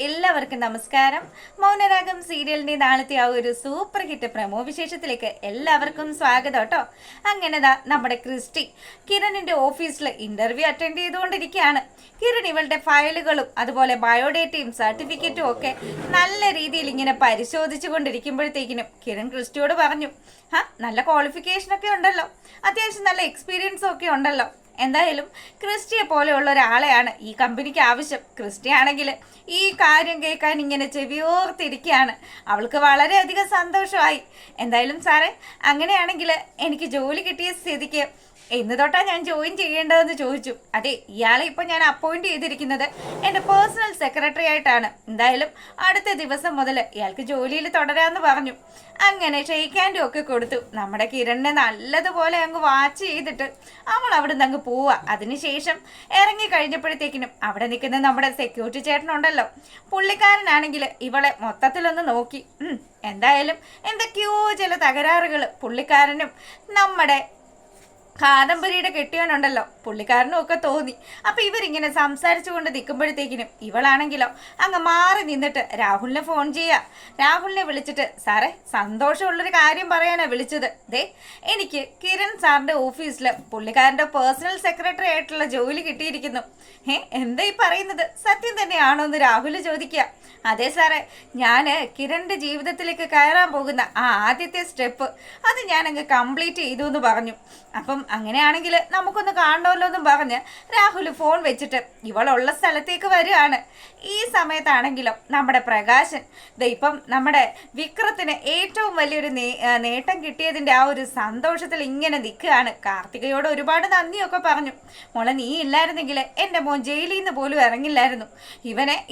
എല്ലാവർക്കും നമസ്കാരം. മൗനരാഗം സീരിയലിന്റെ നാളത്തെ ആ ഒരു സൂപ്പർ ഹിറ്റ് പ്രമോ വിശേഷത്തിലേക്ക് എല്ലാവർക്കും സ്വാഗതം കേട്ടോ. അങ്ങനെതാ നമ്മുടെ ക്രിസ്റ്റി കിരണിന്റെ ഓഫീസിൽ ഇന്റർവ്യൂ അറ്റൻഡ് ചെയ്തുകൊണ്ടിരിക്കുകയാണ്. കിരൺ ഇവളുടെ ഫയലുകളും അതുപോലെ ബയോഡേറ്റയും സർട്ടിഫിക്കറ്റും ഒക്കെ നല്ല രീതിയിൽ ഇങ്ങനെ പരിശോധിച്ചു കൊണ്ടിരിക്കുമ്പോഴത്തേക്കിനും കിരൺ ക്രിസ്റ്റിയോട് പറഞ്ഞു, നല്ല ക്വാളിഫിക്കേഷനൊക്കെ ഉണ്ടല്ലോ, അത്യാവശ്യം നല്ല എക്സ്പീരിയൻസും ഒക്കെ ഉണ്ടല്ലോ. എന്തായാലും ക്രിസ്റ്റിയെ പോലെയുള്ള ഒരാളെയാണ് ഈ കമ്പനിക്ക് ആവശ്യം. ക്രിസ്റ്റി ആണെങ്കിൽ ഈ കാര്യം കേൾക്കാൻ ഇങ്ങനെ ചെവിയോർത്തിരിക്കുകയാണ്. അവൾക്ക് വളരെയധികം സന്തോഷമായി. എന്തായാലും സാറേ, അങ്ങനെയാണെങ്കിൽ എനിക്ക് ജോലി കിട്ടിയ സ്ഥിതിക്ക് എന്ന് തൊട്ടാ ഞാൻ ജോയിൻ ചെയ്യേണ്ടതെന്ന് ചോദിച്ചു. അതെ, ഇയാളെ ഇപ്പം ഞാൻ അപ്പോയിന്റ് ചെയ്തിരിക്കുന്നത് എൻ്റെ പേഴ്സണൽ സെക്രട്ടറി ആയിട്ടാണ്. എന്തായാലും അടുത്ത ദിവസം മുതൽ ഇയാൾക്ക് ജോലിയിൽ തുടരാമെന്ന് പറഞ്ഞു. അങ്ങനെ ഷെയ്ക്ക് ഹാൻഡും ഒക്കെ കൊടുത്തു. നമ്മുടെ കിരണിനെ നല്ലതുപോലെ അങ്ങ് വാച്ച് ചെയ്തിട്ട് അവൾ അവിടെ നിന്ന് അങ്ങ് പോവുക. അതിനുശേഷം ഇറങ്ങി കഴിഞ്ഞപ്പോഴത്തേക്കിനും അവിടെ നിൽക്കുന്ന നമ്മുടെ സെക്യൂരിറ്റി ചേട്ടനുണ്ടല്ലോ, പുള്ളിക്കാരനാണെങ്കിൽ ഇവളെ മൊത്തത്തിലൊന്ന് നോക്കി. എന്തായാലും എന്തൊക്കെയോ ചില തകരാറുകൾ പുള്ളിക്കാരനും നമ്മുടെ കാദംബരിയുടെ കെട്ടിയവനുണ്ടല്ലോ പുള്ളിക്കാരനും ഒക്കെ തോന്നി. അപ്പൊ ഇവരിങ്ങനെ സംസാരിച്ചു കൊണ്ട് നിൽക്കുമ്പോഴത്തേക്കിനും ഇവളാണെങ്കിലോ അങ്ങ് മാറി നിന്നിട്ട് രാഹുലിനെ ഫോൺ ചെയ്യുക. രാഹുലിനെ വിളിച്ചിട്ട്, സാറേ സന്തോഷമുള്ളൊരു കാര്യം പറയാനാണ് വിളിച്ചത്. ദേ, എനിക്ക് കിരൺ സാറിന്റെ ഓഫീസിൽ പുള്ളിക്കാരന്റെ പേഴ്സണൽ സെക്രട്ടറി ആയിട്ടുള്ള ജോലി കിട്ടിയിരിക്കുന്നു. എന്താ ഈ പറയുന്നത്, സത്യം തന്നെയാണോ എന്ന് രാഹുൽ ചോദിക്കുക. അതെ സാറേ, ഞാൻ കിരണിന്റെ ജീവിതത്തിലേക്ക് കയറാൻ പോകുന്ന ആ ആദ്യത്തെ സ്റ്റെപ്പ് അത് ഞാൻ അങ്ങ് കംപ്ലീറ്റ് ചെയ്തു എന്ന് പറഞ്ഞു. അപ്പം അങ്ങനെയാണെങ്കിൽ നമുക്കൊന്ന് കാണണമല്ലോ എന്നും പറഞ്ഞ് രാഹുൽ ഫോൺ വെച്ചിട്ട് ഇവളുള്ള സ്ഥലത്തേക്ക് വരികയാണ്. ഈ സമയത്താണെങ്കിലും നമ്മുടെ പ്രകാശൻ ഇപ്പം നമ്മുടെ വിക്രത്തിന് ഏറ്റവും വലിയൊരു നേട്ടം കിട്ടിയതിൻ്റെ ആ ഒരു സന്തോഷത്തിൽ ഇങ്ങനെ നിൽക്കുകയാണ്. കാർത്തികയോട് ഒരുപാട് നന്ദിയൊക്കെ പറഞ്ഞു. മോളെ, നീ ഇല്ലായിരുന്നെങ്കിൽ എൻ്റെ മോൻ ജയിലിൽ നിന്ന് പോലും ഇറങ്ങില്ലായിരുന്നു.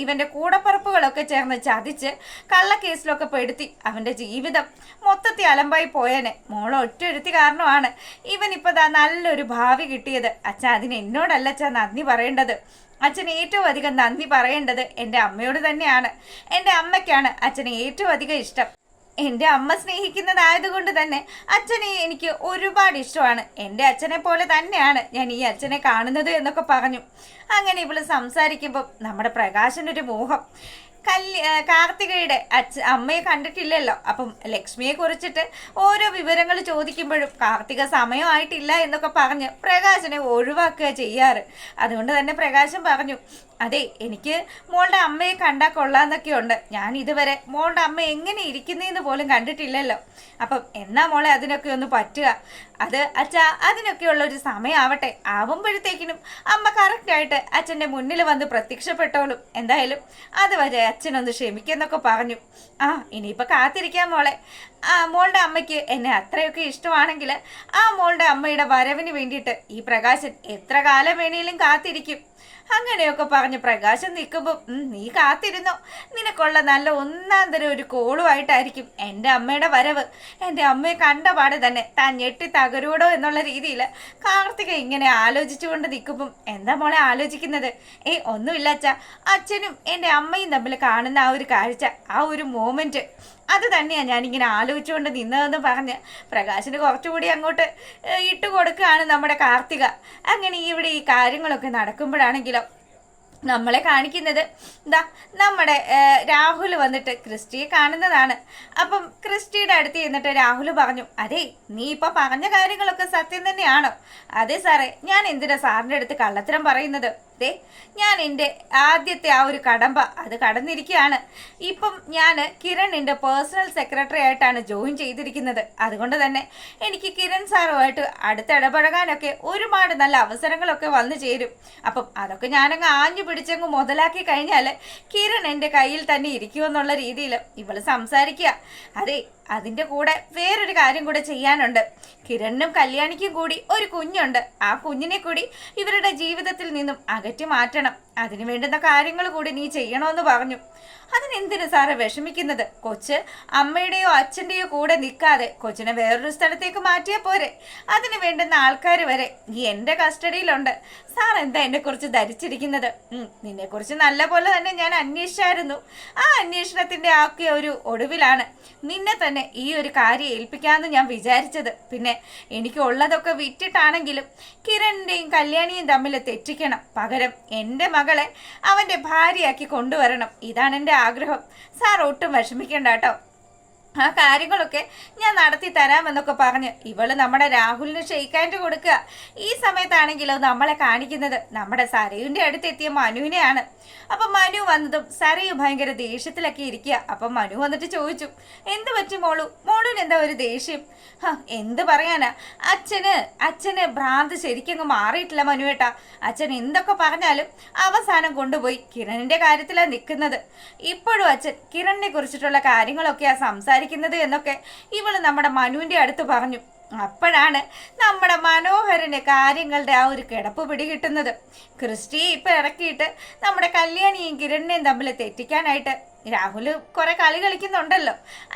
ഇവൻ്റെ കൂടപ്പറപ്പുകളൊക്കെ ചേർന്ന് ചതിച്ച് കള്ളക്കേസിലൊക്കെ പെടുത്തി അവൻ്റെ ജീവിതം മൊത്തത്തിൽ അലമ്പായി പോയേനെ. മോളെ ഒറ്റൊരുത്തി കാരണമാണ് ഇവനിപ്പോൾ നല്ലൊരു ഭാവി കിട്ടിയത്. അച്ഛൻ അതിന് എന്നോടല്ല അച്ഛൻ നന്ദി പറയേണ്ടത്. അച്ഛൻ ഏറ്റവും അധികം നന്ദി പറയേണ്ടത് എൻ്റെ അമ്മയോട് തന്നെയാണ്. എൻ്റെ അമ്മയ്ക്കാണ് അച്ഛനെ ഏറ്റവും അധികം ഇഷ്ടം. എൻ്റെ അമ്മ സ്നേഹിക്കുന്നതായതുകൊണ്ട് തന്നെ അച്ഛനെ എനിക്ക് ഒരുപാട് ഇഷ്ടമാണ്. എൻ്റെ അച്ഛനെ പോലെ തന്നെയാണ് ഞാൻ ഈ അച്ഛനെ കാണുന്നത് എന്നൊക്കെ പറഞ്ഞു. അങ്ങനെ ഇവള് സംസാരിക്കുമ്പം നമ്മുടെ പ്രകാശനൊരു മോഹം. കാർത്തികയുടെ അമ്മയെ കണ്ടിട്ടില്ലല്ലോ. അപ്പം ലക്ഷ്മിയെ കുറിച്ചിട്ട് ഓരോ വിവരങ്ങൾ ചോദിക്കുമ്പോഴും കാർത്തിക സമയമായിട്ടില്ല എന്നൊക്കെ പറഞ്ഞ് പ്രകാശനെ ഒഴിവാക്കുക ചെയ്യാറ്. അതുകൊണ്ട് തന്നെ പ്രകാശൻ പറഞ്ഞു, അതെ, എനിക്ക് മോളുടെ അമ്മയെ കണ്ടാൽ കൊള്ളാന്നൊക്കെ ഉണ്ട്. ഞാൻ ഇതുവരെ മോളുടെ അമ്മ എങ്ങനെ ഇരിക്കുന്നതെന്ന് പോലും കണ്ടിട്ടില്ലല്ലോ. അപ്പം എന്നാ മോളെ അതിനൊക്കെ ഒന്ന് പറ്റുക. അത് അച്ഛാ, അതിനൊക്കെയുള്ള ഒരു സമയമാവട്ടെ. ആവുമ്പോഴത്തേക്കിനും അമ്മ കറക്റ്റായിട്ട് അച്ഛൻ്റെ മുന്നിൽ വന്ന് പ്രത്യക്ഷപ്പെട്ടോളും. എന്തായാലും അതുവരെ അച്ഛനൊന്ന് ക്ഷമിക്കെന്നൊക്കെ പറഞ്ഞു. ഇനിയിപ്പോൾ കാത്തിരിക്കാം മോളെ. മോളുടെ അമ്മയ്ക്ക് എന്നെ അത്രയൊക്കെ ഇഷ്ടമാണെങ്കിൽ ആ മോളുടെ അമ്മയുടെ വരവിന് വേണ്ടിയിട്ട് ഈ പ്രകാശൻ എത്ര കാലം വേണേലും കാത്തിരിക്കും. അങ്ങനെയൊക്കെ പറഞ്ഞ് പ്രകാശം നിൽക്കുമ്പോൾ, നീ കാത്തിരുന്നോ, നിനക്കുള്ള നല്ല ഒന്നാം തരം ഒരു കോളുമായിട്ടായിരിക്കും എൻ്റെ അമ്മയുടെ വരവ്. എൻ്റെ അമ്മയെ കണ്ട പാടെ തന്നെ താൻ ഞെട്ടി തകരൂടോ എന്നുള്ള രീതിയിൽ കാർത്തിക ഇങ്ങനെ ആലോചിച്ചുകൊണ്ട് നിൽക്കുമ്പം, എന്താ മോളെ ആലോചിക്കുന്നത്? ഒന്നുമില്ല അച്ഛാ, അച്ഛനും എൻ്റെ അമ്മയും തമ്മിൽ കാണുന്ന ആ ഒരു കാഴ്ച, ആ ഒരു മോമെൻറ്റ്, അത് തന്നെയാണ് ഞാനിങ്ങനെ ആലോചിച്ചുകൊണ്ട് നിന്നതെന്ന് പറഞ്ഞ് പ്രകാശിന് കുറച്ചുകൂടി അങ്ങോട്ട് ഇട്ട് കൊടുക്കുകയാണ് നമ്മുടെ കാർത്തിക. അങ്ങനെ ഇവിടെ ഈ കാര്യങ്ങളൊക്കെ നടക്കുമ്പോഴാണെങ്കിലോ നമ്മളെ കാണിക്കുന്നത് നമ്മുടെ രാഹുൽ വന്നിട്ട് ക്രിസ്റ്റിയെ കാണുന്നതാണ്. അപ്പം ക്രിസ്റ്റിയുടെ അടുത്ത് ചെന്നിട്ട് രാഹുൽ പറഞ്ഞു, അതെ, നീ ഇപ്പം പറഞ്ഞ കാര്യങ്ങളൊക്കെ സത്യം തന്നെയാണോ? അതെ സാറേ, ഞാൻ എന്തിനാ സാറിൻ്റെ അടുത്ത് കള്ളത്തരം പറയുന്നത്? ഞാൻ എൻ്റെ ആദ്യത്തെ ആ ഒരു കടമ്പ അത് കടന്നിരിക്കുകയാണ്. ഇപ്പം ഞാൻ കിരണിൻ്റെ പേഴ്സണൽ സെക്രട്ടറി ആയിട്ടാണ് ജോയിൻ ചെയ്തിരിക്കുന്നത്. അതുകൊണ്ട് തന്നെ എനിക്ക് കിരൺ സാറുമായിട്ട് അടുത്തിടപഴകാനൊക്കെ ഒരുപാട് നല്ല അവസരങ്ങളൊക്കെ വന്നു ചേരും. അപ്പം അതൊക്കെ ഞാനങ്ങ് ആഞ്ഞു പിടിച്ചങ്ങ് മുതലാക്കി കഴിഞ്ഞാൽ കിരൺ എൻ്റെ കയ്യിൽ തന്നെ ഇരിക്കുമെന്നുള്ള രീതിയിൽ ഇവൾ സംസാരിക്കുക. അതെ, അതിൻ്റെ കൂടെ വേറൊരു കാര്യം കൂടെ ചെയ്യാനുണ്ട്. കിരണിനും കല്യാണിക്കും കൂടി ഒരു കുഞ്ഞുണ്ട്. ആ കുഞ്ഞിനെ കൂടി ഇവരുടെ ജീവിതത്തിൽ നിന്നും അകറ്റി മാറ്റണം. അതിന് വേണ്ടുന്ന കാര്യങ്ങൾ കൂടി നീ ചെയ്യണമെന്ന് പറഞ്ഞു. അതിനെന്തിനു സാറ് വിഷമിക്കുന്നത്? കൊച്ച് അമ്മയുടെയോ അച്ഛൻ്റെയോ കൂടെ നിൽക്കാതെ കൊച്ചിനെ വേറൊരു സ്ഥലത്തേക്ക് മാറ്റിയാൽ പോരെ? അതിന് വേണ്ടുന്ന ആൾക്കാർ വരെ ഈ എൻ്റെ കസ്റ്റഡിയിലുണ്ട്. സാർ എന്താ എന്നെക്കുറിച്ച് ധരിച്ചിരിക്കുന്നത്? നിന്നെക്കുറിച്ച് നല്ല പോലെ തന്നെ ഞാൻ അന്വേഷിച്ചായിരുന്നു. ആ അന്വേഷണത്തിൻ്റെ ആക്കിയ ഒരു ഒടുവിലാണ് നിന്നെ തന്നെ ഈ ഒരു കാര്യം ഏൽപ്പിക്കാമെന്ന് ഞാൻ വിചാരിച്ചത്. പിന്നെ എനിക്ക് ഉള്ളതൊക്കെ വിറ്റിട്ടാണെങ്കിലും കിരണിൻ്റെയും കല്യാണിയും തമ്മിൽ തെറ്റിക്കണം. പകരം എൻ്റെ മകളെ അവൻ്റെ ഭാര്യയാക്കി കൊണ്ടുവരണം. ഇതാണ് എൻ്റെ ആഗ്രഹം. സാർ ഒട്ടും വിഷമിക്കണ്ട കേട്ടോ. ആ കാര്യങ്ങളൊക്കെ ഞാൻ നടത്തി തരാമെന്നൊക്കെ പറഞ്ഞ് ഇവള് നമ്മുടെ രാഹുലിന് ഷെയ്ക്കാൻഡ് കൊടുക്കുക. ഈ സമയത്താണെങ്കിലോ നമ്മളെ കാണിക്കുന്നത് നമ്മുടെ സരയുവിൻ്റെ അടുത്തെത്തിയ മനുവിനെയാണ്. അപ്പം മനു വന്നതും സരയു ഭയങ്കര ദേഷ്യത്തിലൊക്കെ ഇരിക്കുക. അപ്പം മനു വന്നിട്ട് ചോദിച്ചു, എന്ത് പറ്റി മോളുവിന് എന്താ ഒരു ദേഷ്യം? എന്ത് പറയാനാ, അച്ഛന് ഭ്രാന്ത് ശരിക്കങ്ങ് മാറിയിട്ടില്ല മനുവേട്ടാ. അച്ഛൻ എന്തൊക്കെ പറഞ്ഞാലും അവസാനം കൊണ്ടുപോയി കിരണിന്റെ കാര്യത്തിലാണ് നിൽക്കുന്നത്. ഇപ്പോഴും അച്ഛൻ കിരണിനെ കുറിച്ചിട്ടുള്ള കാര്യങ്ങളൊക്കെയാ സംസാരിക്കുന്നത് എന്നൊക്കെ ഇവള് നമ്മുടെ മനുവിന്റെ അടുത്ത് പറഞ്ഞു. അപ്പോഴാണ് നമ്മുടെ മനോഹരന് കാര്യങ്ങളുടെ ആ ഒരു കിടപ്പ് പിടികിട്ടുന്നത്. ക്രിസ്റ്റി ഇപ്പൊ ഇറക്കിയിട്ട് നമ്മുടെ കല്യാണിയും കിരണിനെയും തമ്മിൽ തെറ്റിക്കാനായിട്ട് രാഹുൽ കുറെ കളി കളിക്കുന്നുണ്ടല്ലോ.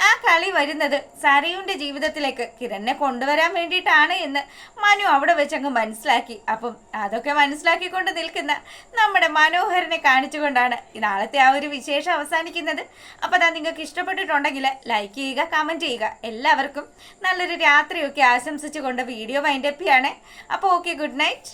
ആ കളി വരുന്നത് സരയുവിൻ്റെ ജീവിതത്തിലേക്ക് കിരണിനെ കൊണ്ടുവരാൻ വേണ്ടിയിട്ടാണ് എന്ന് മനു അവിടെ വെച്ചങ്ങ് മനസ്സിലാക്കി. അപ്പം അതൊക്കെ മനസ്സിലാക്കിക്കൊണ്ട് നിൽക്കുന്ന നമ്മുടെ മനോഹരനെ കാണിച്ചുകൊണ്ടാണ് നാളത്തെ ആ ഒരു വിശേഷം അവസാനിക്കുന്നത്. അപ്പോൾ അതാ നിങ്ങൾക്ക് ഇഷ്ടപ്പെട്ടിട്ടുണ്ടെങ്കിൽ ലൈക്ക് ചെയ്യുക, കമൻറ്റ് ചെയ്യുക. എല്ലാവർക്കും നല്ലൊരു രാത്രിയൊക്കെ ആശംസിച്ചുകൊണ്ട് വീഡിയോ വൈൻഡപ്പ് ചെയ്യാണ്. അപ്പോൾ ഓക്കെ, ഗുഡ് നൈറ്റ്.